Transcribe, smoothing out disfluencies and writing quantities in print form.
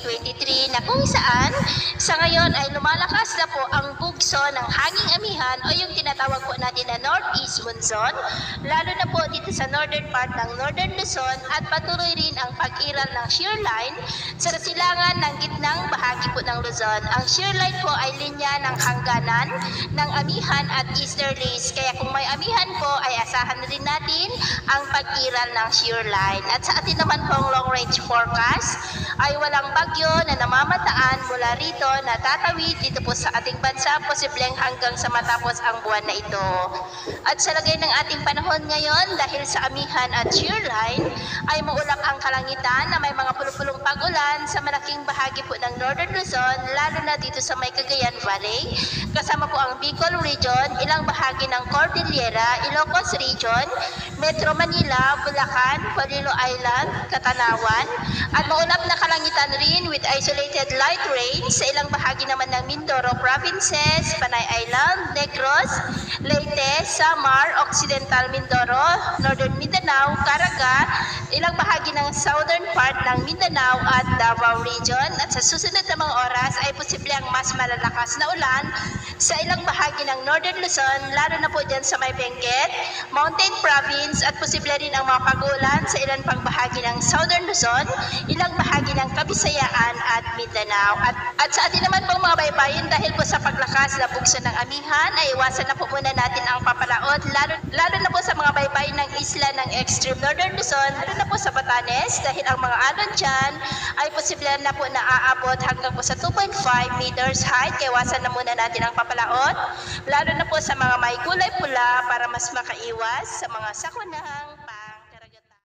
2023 na kung saan sa ngayon ay lumalakas na po ang bugso ng hanging amihan o yung tinatawag po natin na northeast monsoon, lalo na po dito sa northern part ng northern Luzon at patuloy rin ang pag-iral ng shear line sa silangan ng gitnang bahagi po ng Luzon. Ang shear line po ay linya ng hangganan ng amihan at easterlies, kaya kung may amihan po ay asahan na rin natin ang pag-iral ng shear line. At sa atin naman pong long range forecast ay walang bagyo na namamataan mula rito na tatawid dito po sa ating bansa, posibleng hanggang sa matapos ang buwan na ito. At sa lagay ng ating panahon ngayon, dahil sa amihan at shear line, ay maulap ang kalangitan na may mga pulupulong pag-ulan sa malaking bahagi po ng northern Luzon, lalo na dito sa may Cagayan Valley, kasama po ang Bicol Region, ilang bahagi ng Cordillera, Ilocos Region, Metro Manila, Bulacan, Polillo Island, Catanawan, at maulap na kalangitan rin with isolated light rain sa ilang bahagi naman ng Mindoro Provinces, Panay Island, Negros, Leyte, Samar, Occidental Mindoro, Northern Mindanao, Caraga, ilang bahagi ng southern part ng Mindanao at Davao Region. At sa susunod na mga oras ay posible ang mas malalakas na ulan sa ilang bahagi ng northern Luzon, lalo na po dyan sa may Benguet, Mountain Province, at posible rin ang mga pag-ulan sa ilang pang bahagi ng southern Luzon, ilang bahagi ng Kabisayaan at Mindanao. At sa atin naman pong mga baybayin, dahil po sa paglakas na bugso ng amihan, ay iwasan na po muna natin ang papalaot, lalo na po sa mga baybayin ng isla ng extreme northern Luzon, lalo na po sa Batanes, dahil ang mga alon dyan ay posible na po na aabot hanggang po sa 2.5 meters height, kaya iwasan na muna natin ang papalaot, lalo na po sa mga may kulay pula para mas makaiwas sa mga sakuna.